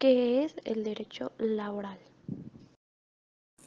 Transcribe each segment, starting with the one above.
¿Qué es el derecho laboral?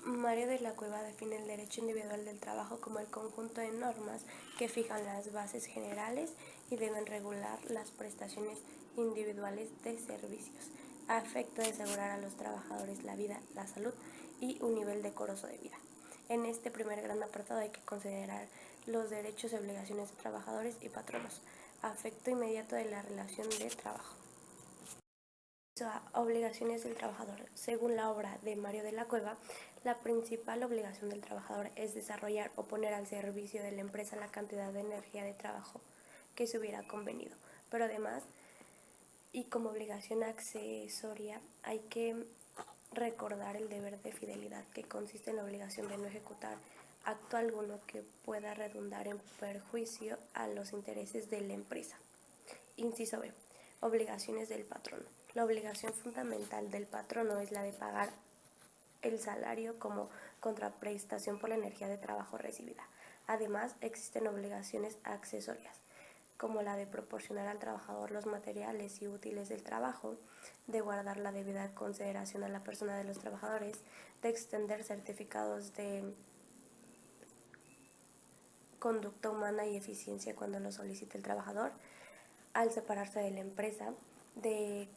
Mario de la Cueva define el derecho individual del trabajo como el conjunto de normas que fijan las bases generales y deben regular las prestaciones individuales de servicios, a efecto de asegurar a los trabajadores la vida, la salud y un nivel decoroso de vida. En este primer gran apartado hay que considerar los derechos y obligaciones de trabajadores y patronos, a efecto inmediato de la relación de trabajo. Obligaciones del trabajador. Según la obra de Mario de la Cueva, la principal obligación del trabajador es desarrollar o poner al servicio de la empresa la cantidad de energía de trabajo que se hubiera convenido. Pero además, y como obligación accesoria, hay que recordar el deber de fidelidad, que consiste en la obligación de no ejecutar acto alguno que pueda redundar en perjuicio a los intereses de la empresa. Inciso B. Obligaciones del patrono. La obligación fundamental del patrono es la de pagar el salario como contraprestación por la energía de trabajo recibida. Además, existen obligaciones accesorias, como la de proporcionar al trabajador los materiales y útiles del trabajo, de guardar la debida consideración a la persona de los trabajadores, de extender certificados de conducta humana y eficiencia cuando lo solicite el trabajador, al separarse de la empresa, de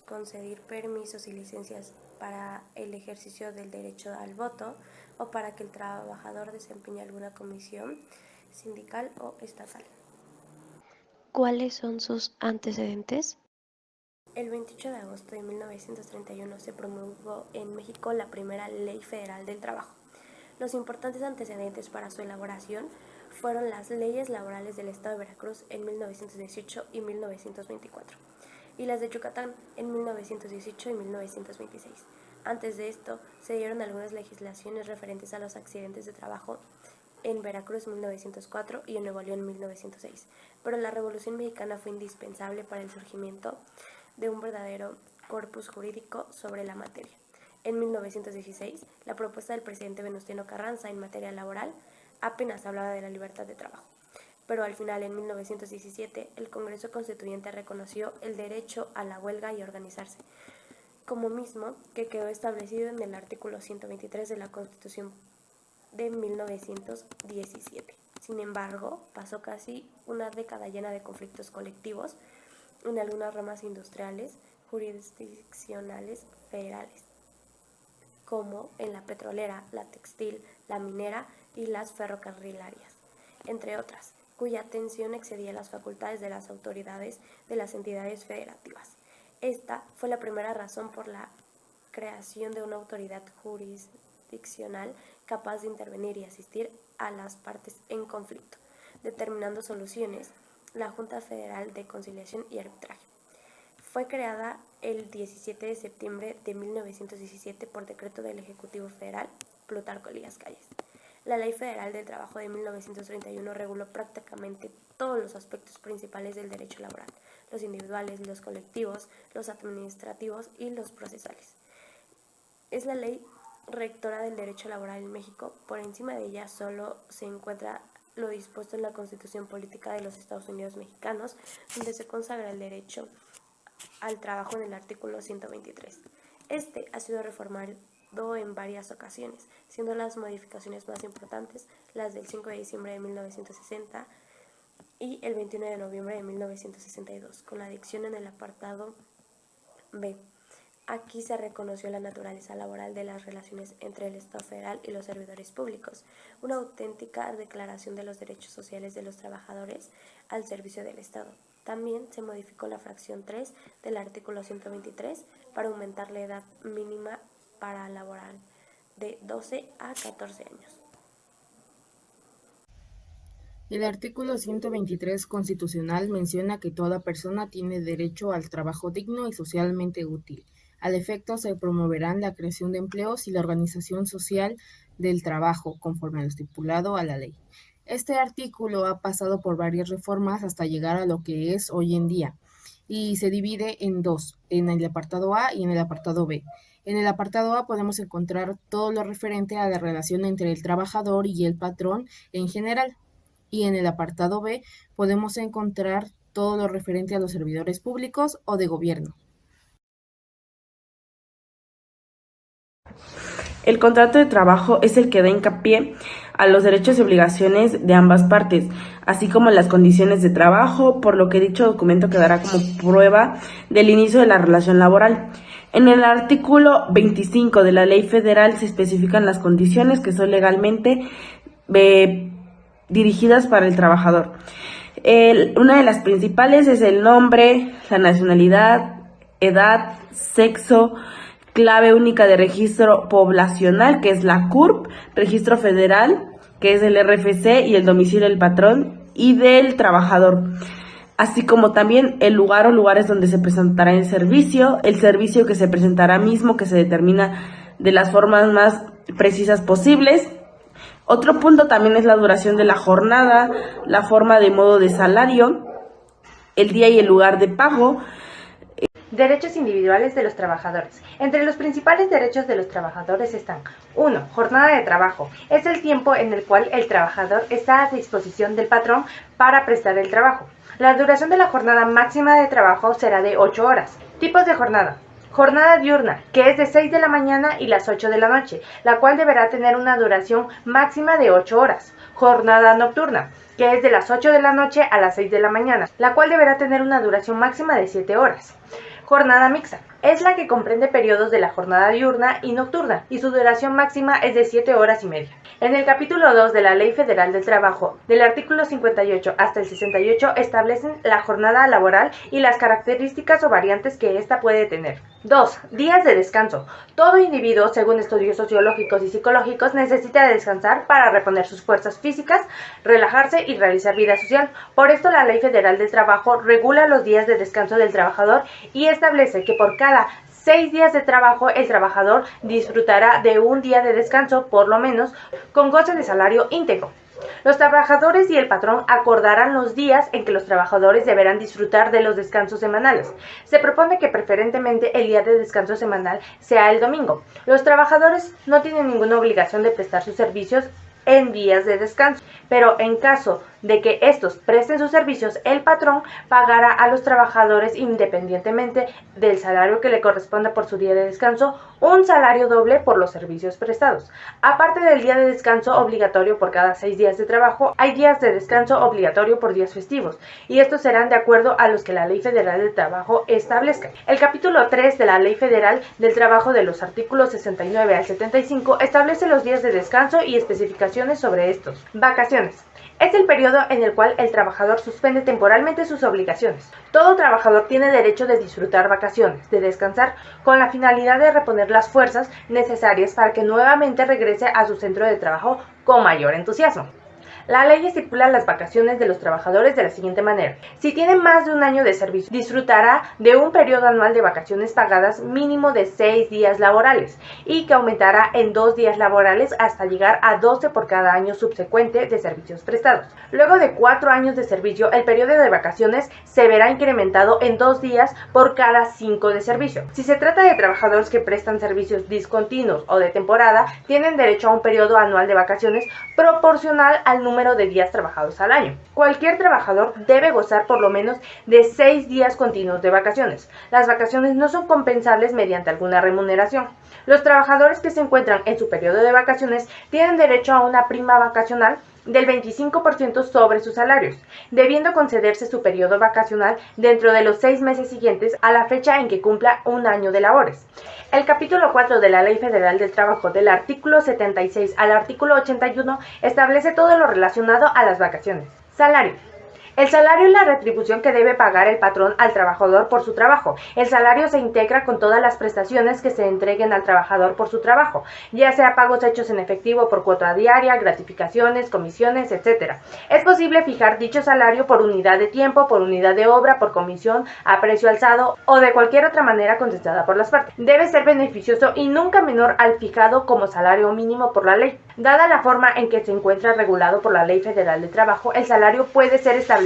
conceder permisos y licencias para el ejercicio del derecho al voto o para que el trabajador desempeñe alguna comisión sindical o estatal. ¿Cuáles son sus antecedentes? El 28 de agosto de 1931 se promulgó en México la primera Ley Federal del Trabajo. Los importantes antecedentes para su elaboración fueron las leyes laborales del Estado de Veracruz en 1918 y 1924 y las de Yucatán en 1918 y 1926. Antes de esto, se dieron algunas legislaciones referentes a los accidentes de trabajo en Veracruz en 1904 y en Nuevo León en 1906, pero la Revolución Mexicana fue indispensable para el surgimiento de un verdadero corpus jurídico sobre la materia. En 1916, la propuesta del presidente Venustiano Carranza en materia laboral apenas hablaba de la libertad de trabajo, pero al final, en 1917, el Congreso Constituyente reconoció el derecho a la huelga y organizarse, como mismo que quedó establecido en el artículo 123 de la Constitución de 1917. Sin embargo, pasó casi una década llena de conflictos colectivos en algunas ramas industriales, jurisdiccionales, federales, como en la petrolera, la textil, la minera y las ferrocarrilarias, entre otras, cuya atención excedía las facultades de las autoridades de las entidades federativas. Esta fue la primera razón por la creación de una autoridad jurisdiccional capaz de intervenir y asistir a las partes en conflicto, determinando soluciones, la Junta Federal de Conciliación y Arbitraje. Fue creada el 17 de septiembre de 1917 por decreto del Ejecutivo Federal Plutarco Elías Calles. La Ley Federal del Trabajo de 1931 reguló prácticamente todos los aspectos principales del derecho laboral, los individuales, los colectivos, los administrativos y los procesales. Es la ley rectora del derecho laboral en México. Por encima de ella solo se encuentra lo dispuesto en la Constitución Política de los Estados Unidos Mexicanos, donde se consagra el derecho al trabajo en el artículo 123. Este ha sido reformado en varias ocasiones, siendo las modificaciones más importantes las del 5 de diciembre de 1960 y el 21 de noviembre de 1962, con la adicción en el apartado B. Aquí se reconoció la naturaleza laboral de las relaciones entre el Estado federal y los servidores públicos, una auténtica declaración de los derechos sociales de los trabajadores al servicio del Estado. También se modificó la fracción 3 del artículo 123 para aumentar la edad mínima para laborar de 12 a 14 años. El artículo 123 constitucional menciona que toda persona tiene derecho al trabajo digno y socialmente útil. Al efecto, se promoverán la creación de empleos y la organización social del trabajo, conforme a lo estipulado a la ley. Este artículo ha pasado por varias reformas hasta llegar a lo que es hoy en día, y se divide en dos, en el apartado A y en el apartado B. En el apartado A podemos encontrar todo lo referente a la relación entre el trabajador y el patrón en general, y en el apartado B podemos encontrar todo lo referente a los servidores públicos o de gobierno. El contrato de trabajo es el que da hincapié a los derechos y obligaciones de ambas partes, así como las condiciones de trabajo, por lo que dicho documento quedará como prueba del inicio de la relación laboral. En el artículo 25 de la Ley Federal se especifican las condiciones que son legalmente dirigidas para el trabajador. Una de las principales es el nombre, la nacionalidad, edad, sexo, clave única de registro poblacional, que es la CURP, registro federal, que es el RFC, y el domicilio del patrón y del trabajador, así como también el lugar o lugares donde se presentará el servicio que se presentará mismo, que se determina de las formas más precisas posibles. Otro punto también es la duración de la jornada, la forma de modo de salario, el día y el lugar de pago. Derechos individuales de los trabajadores. Entre los principales derechos de los trabajadores están: 1. Jornada de trabajo. Es el tiempo en el cual el trabajador está a disposición del patrón para prestar el trabajo. La duración de la jornada máxima de trabajo será de 8 horas. Tipos de jornada. Jornada diurna, que es de 6 de la mañana y las 8 de la noche, la cual deberá tener una duración máxima de 8 horas. Jornada nocturna, que es de las 8 de la noche a las 6 de la mañana, la cual deberá tener una duración máxima de 7 horas. Jornada mixta, es la que comprende periodos de la jornada diurna y nocturna, y su duración máxima es de 7 horas y media. En el capítulo 2 de la Ley Federal del Trabajo, del artículo 58 hasta el 68, establecen la jornada laboral y las características o variantes que ésta puede tener. 2. Días de descanso. Todo individuo, según estudios sociológicos y psicológicos, necesita descansar para reponer sus fuerzas físicas, relajarse y realizar vida social. Por esto, la Ley Federal del Trabajo regula los días de descanso del trabajador y establece que por cada 6 días de trabajo, el trabajador disfrutará de un día de descanso, por lo menos, con goce de salario íntegro. Los trabajadores y el patrón acordarán los días en que los trabajadores deberán disfrutar de los descansos semanales. Se propone que preferentemente el día de descanso semanal sea el domingo. Los trabajadores no tienen ninguna obligación de prestar sus servicios en días de descanso, pero en caso de que estos presten sus servicios, el patrón pagará a los trabajadores, independientemente del salario que le corresponda por su día de descanso, un salario doble por los servicios prestados. Aparte del día de descanso obligatorio por cada 6 días de trabajo, hay días de descanso obligatorio por días festivos, y estos serán de acuerdo a los que la Ley Federal del Trabajo establezca. El capítulo 3 de la Ley Federal del Trabajo, de los artículos 69 al 75, establece los días de descanso y especificaciones sobre estos. Vacaciones. Es el periodo en el cual el trabajador suspende temporalmente sus obligaciones. Todo trabajador tiene derecho de disfrutar vacaciones, de descansar, con la finalidad de reponer las fuerzas necesarias para que nuevamente regrese a su centro de trabajo con mayor entusiasmo. La ley estipula las vacaciones de los trabajadores de la siguiente manera. Si tienen más de un año de servicio, disfrutará de un periodo anual de vacaciones pagadas mínimo de 6 días laborales y que aumentará en 2 días laborales hasta llegar a 12 por cada año subsecuente de servicios prestados. Luego de 4 años de servicio, el periodo de vacaciones se verá incrementado en 2 días por cada 5 de servicio. Si se trata de trabajadores que prestan servicios discontinuos o de temporada, tienen derecho a un periodo anual de vacaciones proporcional al número de días trabajados al año. Cualquier trabajador debe gozar por lo menos de 6 días continuos de vacaciones. Las vacaciones no son compensables mediante alguna remuneración. Los trabajadores que se encuentran en su periodo de vacaciones tienen derecho a una prima vacacional del 25% sobre sus salarios, debiendo concederse su periodo vacacional dentro de los 6 meses siguientes a la fecha en que cumpla un año de labores. El capítulo 4 de la Ley Federal del Trabajo, del artículo 76 al artículo 81, establece todo lo relacionado a las vacaciones. Salario. El salario es la retribución que debe pagar el patrón al trabajador por su trabajo. El salario se integra con todas las prestaciones que se entreguen al trabajador por su trabajo, ya sea pagos hechos en efectivo por cuota diaria, gratificaciones, comisiones, etc. Es posible fijar dicho salario por unidad de tiempo, por unidad de obra, por comisión, a precio alzado o de cualquier otra manera contestada por las partes. Debe ser beneficioso y nunca menor al fijado como salario mínimo por la ley. Dada la forma en que se encuentra regulado por la Ley Federal de Trabajo, el salario puede ser establecido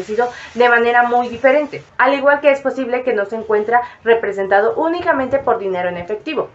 de manera muy diferente, al igual que es posible que no se encuentre representado únicamente por dinero en efectivo.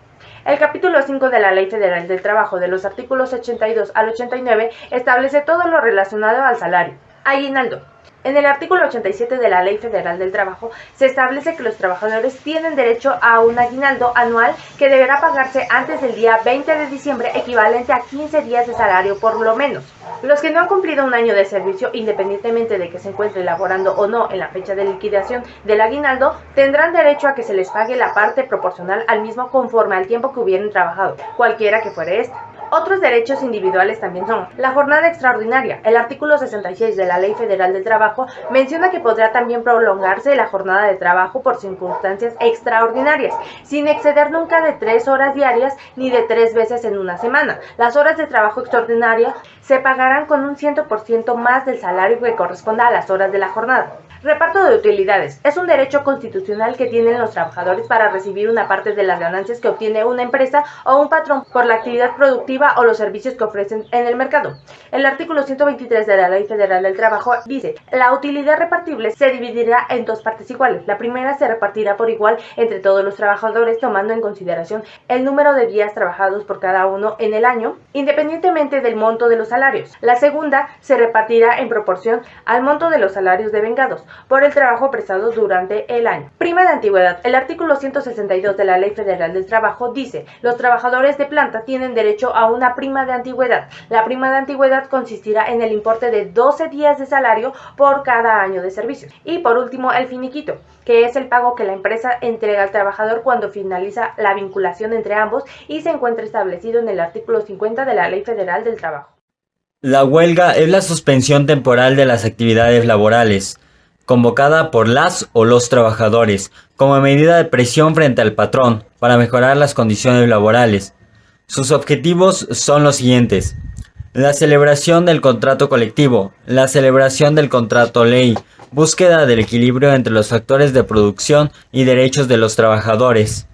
El capítulo 5 de la Ley Federal del Trabajo, de los artículos 82 al 89, establece todo lo relacionado al salario. Aguinaldo. En el artículo 87 de la Ley Federal del Trabajo se establece que los trabajadores tienen derecho a un aguinaldo anual que deberá pagarse antes del día 20 de diciembre, equivalente a 15 días de salario por lo menos. Los que no han cumplido un año de servicio, independientemente de que se encuentre laborando o no en la fecha de liquidación del aguinaldo, tendrán derecho a que se les pague la parte proporcional al mismo conforme al tiempo que hubieran trabajado, cualquiera que fuere esta. Otros derechos individuales también son la jornada extraordinaria. El artículo 66 de la Ley Federal del Trabajo menciona que podrá también prolongarse la jornada de trabajo por circunstancias extraordinarias, sin exceder nunca de 3 horas diarias ni de 3 veces en una semana. Las horas de trabajo extraordinaria se pagarán con un 100% más del salario que corresponda a las horas de la jornada. Reparto de utilidades. Es un derecho constitucional que tienen los trabajadores para recibir una parte de las ganancias que obtiene una empresa o un patrón por la actividad productiva o los servicios que ofrecen en el mercado. El artículo 123 de la Ley Federal del Trabajo dice: la utilidad repartible se dividirá en 2 partes iguales. La primera se repartirá por igual entre todos los trabajadores, tomando en consideración el número de días trabajados por cada uno en el año, independientemente del monto de los salarios. La segunda se repartirá en proporción al monto de los salarios devengados por el trabajo prestado durante el año. Prima de antigüedad. El artículo 162 de la Ley Federal del Trabajo dice: los trabajadores de planta tienen derecho a una prima de antigüedad. La prima de antigüedad consistirá en el importe de 12 días de salario por cada año de servicio. Y por último, el finiquito, que es el pago que la empresa entrega al trabajador cuando finaliza la vinculación entre ambos y se encuentra establecido en el artículo 50 de la Ley Federal del Trabajo. La huelga es la suspensión temporal de las actividades laborales, convocada por las o los trabajadores, como medida de presión frente al patrón, para mejorar las condiciones laborales. Sus objetivos son los siguientes: la celebración del contrato colectivo, la celebración del contrato ley, búsqueda del equilibrio entre los factores de producción y derechos de los trabajadores.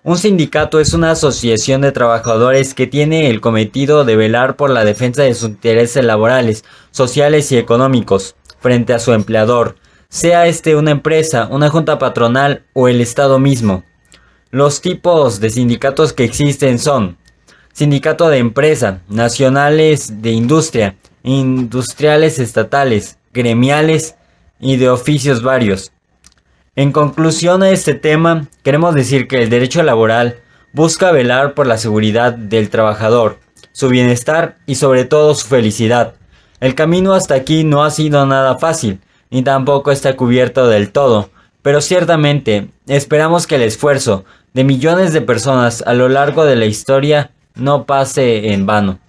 Un sindicato es una asociación de trabajadores que tiene el cometido de velar por la defensa de sus intereses laborales, sociales y económicos frente a su empleador, sea este una empresa, una junta patronal o el Estado mismo. Los tipos de sindicatos que existen son: sindicato de empresa, nacionales de industria, industriales estatales, gremiales y de oficios varios. En conclusión a este tema, queremos decir que el derecho laboral busca velar por la seguridad del trabajador, su bienestar y sobre todo su felicidad. El camino hasta aquí no ha sido nada fácil, ni tampoco está cubierto del todo, pero ciertamente esperamos que el esfuerzo de millones de personas a lo largo de la historia no pase en vano.